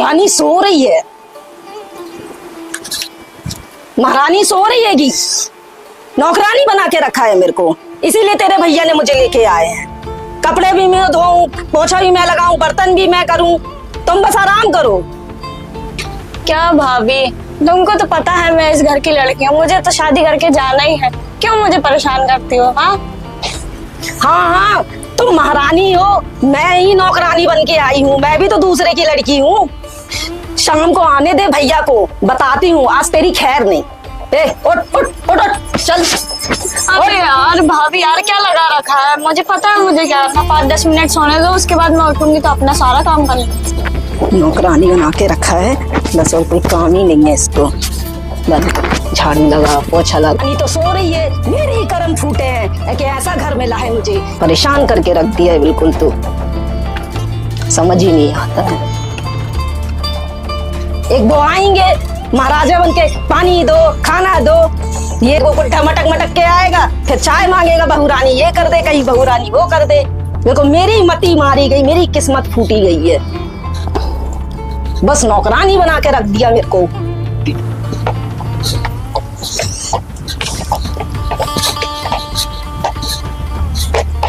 महारानी सो रही है। महारानी सो रही है कि नौकरानी बना के रखा है मेरे को, इसीलिए तेरे भैया ने मुझे लेके आए हैं। कपड़े भी मैं धोऊं, पोछा भी मैं लगाऊं, बर्तन भी मैं करूं, तुम बस आराम करो। क्या भाभी, तुमको तो पता है मैं इस घर की लड़की हूँ, मुझे तो शादी करके जाना ही है, क्यों मुझे परेशान करती हो? हाँ हाँ, तुम महारानी हो, मैं ही नौकरानी बन के आई हूँ, मैं भी तो दूसरे की लड़की हूँ। शाम को आने दे भैया को, बताती हूँ आज तेरी खैर नहीं। उठ उठ उठ उठ चल। अरे यार भाभी यार, क्या लगा रखा है? मुझे पता है मुझे क्या करना, 5-10 मिनट सोने दो, उसके बाद मैं उठूंगी तो अपना सारा काम कर लूंगी। नौकरानी बना के रखा है बस, और कोई काम ही नहीं है इसको। बस झाड़ू लगा, पोछा लगा। नहीं तो सो रही है, मेरे ही कर्म फूटे हैं कि ऐसा घर में लाए, मुझे परेशान करके रख दिया है बिल्कुल। तो समझ ही नहीं आता है। एक वो आएंगे महाराजा बन के, पानी दो, खाना दो, ये वो उल्टा मटक मटक के आएगा, फिर चाय मांगेगा, बहुरानी ये कर दे, कहीं बहुरानी वो कर दे। देखो मेरी मती मारी गई, मेरी किस्मत फूटी गई है, बस नौकरानी बना के रख दिया मेरे को।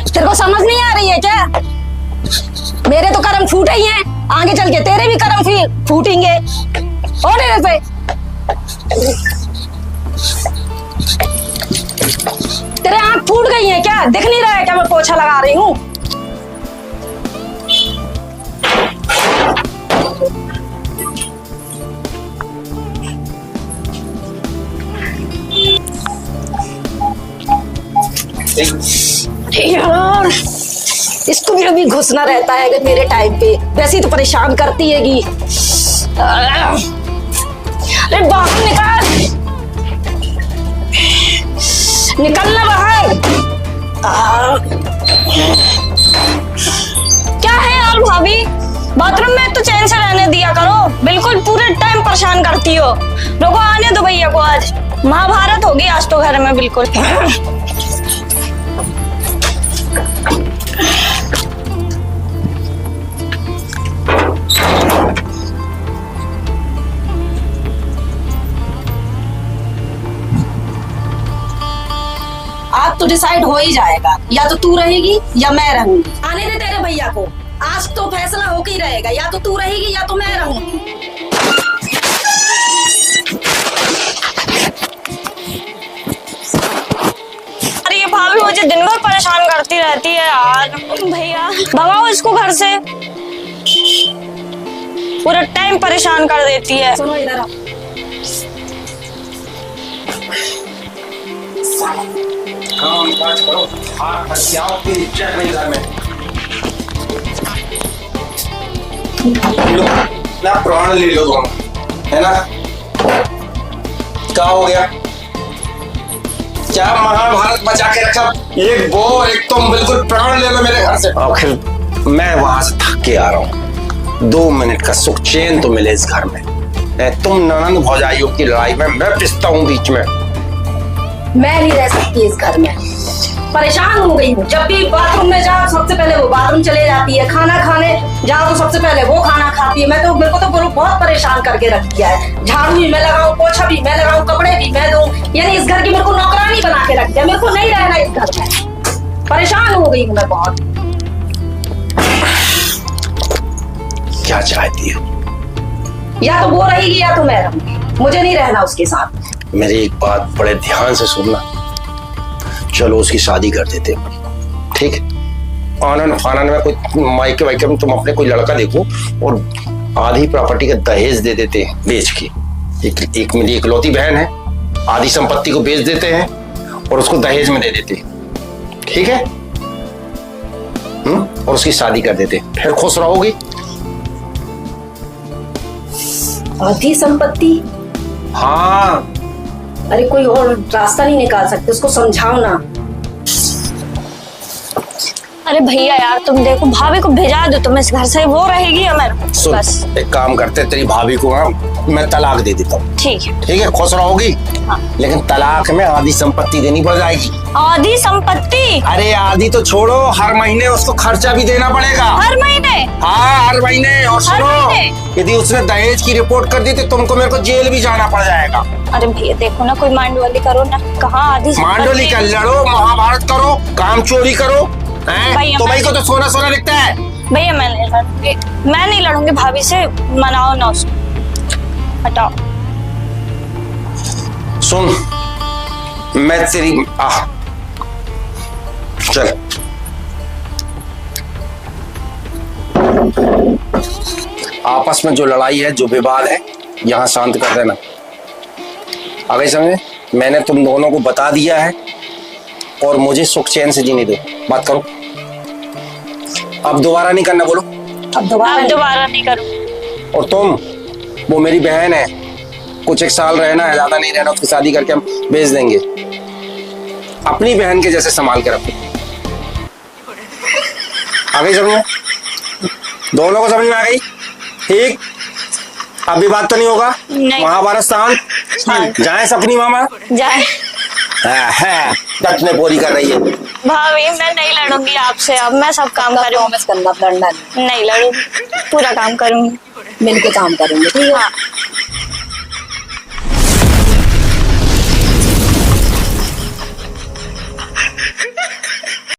तेरे को समझ नहीं आ रही है क्या? मेरे तो कर्म फूटे ही हैं, आगे चल के तेरे भी कर्म फूटेंगे। और ऐसे तेरे आंख फूट गई है क्या? दिख नहीं रहा है क्या मैं पोछा लगा रही हूँ? यार इसको भी अभी घुसना रहता है कि मेरे टाइम पे, वैसे ही तो परेशान करती है कि। अरे बाहर निकलना बाहर। क्या है यार भाभी, बाथरूम में तो चैन से रहने दिया करो, बिल्कुल पूरे टाइम परेशान करती हो। लोगों आने दो भैया को, आज महाभारत होगी आज तो घर में बिल्कुल। आज तो डिसाइड हो ही जाएगा, या तो तू रहेगी या मैं रहूंगी। आने दे तेरे भैया को, आज तो फैसला होके ही रहेगा, या तो तू रहेगी या तो मैं रहूंगी। अरे ये भाभी मुझे दिन भर परेशान करती रहती है यार। भैया भगाओ इसको घर से, पूरा टाइम परेशान कर देती है। सुनो इधर आओ। काम काज करो, हाथ हथियाओं की इज्जत नहीं घर में। लो ना, प्राण ले लो तुम, है ना? क्या हो गया? क्या महाभारत बचा के रखा? एक वो, एक तुम, बिल्कुल प्राण ले लो मेरे घर से। आखिर मैं वहां से थक के आ रहा हूँ, 2 मिनट का सुख चैन तो मिले इस घर में। तुम ननंद भौजाइयों की लड़ाई में मैं पिसता हूँ बीच में। मैं नहीं रह सकती इस घर में, परेशान हो गई हूँ। जब भी बाथरूम में जाओ सबसे पहले वो बाथरूम चले जाती है, खाना खाने जाओ तो सबसे पहले वो खाना खाती है। मेरे को तो बहुत परेशान करके रख दिया है। झाड़ू भी मैं लगाऊं, पोछा भी मैं लगाऊं, कपड़े भी मैं दूं, यानी इस घर की मेरे को नौकरानी बना के रख दिया। मेरे को नहीं रहना इस घर में, परेशान हो गई हूँ मैं बहुत। क्या चाहती है? या तो वो रहेगी या तो मैं रहूंगी, मुझे नहीं रहना उसके साथ। मेरी एक बात बड़े ध्यान से सुनना, चलो उसकी शादी कर देते, ठीक है? आनंद फानन में कोई मायके वायके में तुम अपने कोई लड़का देखो और आधी प्रॉपर्टी का दहेज दे देते हैं बेच के। एक मेरी इकलौती बहन है, आधी संपत्ति को बेच देते हैं और उसको दहेज में दे देते हैं, ठीक है? और उसकी शादी कर देते, फिर खुश रहोगी। आधी संपत्ति? हाँ। अरे कोई और रास्ता नहीं निकाल सकते, उसको समझाओ ना। अरे भैया यार तुम देखो, भाभी को भेजा दो तुम इस घर से, वो रहेगी हमारे सुन, बस। एक काम करते, तेरी भाभी को मैं तलाक दे देता हूँ। ठीक है। ठीक है, खुश रहोगी। हाँ। लेकिन तलाक में आधी संपत्ति देनी पड़ जाएगी। आधी संपत्ति? अरे आधी तो छोड़ो, हर महीने उसको खर्चा भी देना पड़ेगा। हर महीने? हाँ, हर महीने। और हर सुनो, महीने? यदि उसने दहेज की रिपोर्ट कर दी तो तुमको मेरे को जेल भी जाना पड़ जाएगा। अरे भैया देखो ना, कोई मांडवाली करो ना, कहाँ आधी मांडोली का लड़ो, महाभारत करो, काम चोरी करो। भैया, तुम्हें को तो सोना सोना दिखता है। भैया मैं नहीं लड़ूंगी भाभी से, मनाओ ना उसको, हटाओ। सुन, मैं तेरी चल, आपस में जो लड़ाई है, जो विवाद है, यहाँ शांत कर देना। आगे समझे? मैंने तुम दोनों को बता दिया है और मुझे सुख चैन से जीने दो। बात करो, अब दोबारा नहीं करना। बोलो। अब दोबारा नहीं करूँ। और तुम, वो मेरी बहन है, कुछ एक साल रहना है, ज्यादा नहीं रहना, उसकी शादी करके हम भेज देंगे। अपनी बहन के जैसे संभाल के रखो। आ गई समझ में? दोनों को समझ में आ गई? ठीक, अभी बात तो नहीं होगा। नहीं। महाभारत शांत। जाए सपनी मामा जाए। है डटने पूरी कर रही है। भाभी मैं नहीं लड़ूंगी आपसे, अब मैं सब काम करूंगी। करना, लड़ना नहीं लड़ूंगी, पूरा काम करूंगी, मिलके काम करेंगे। ठीक है। हाँ।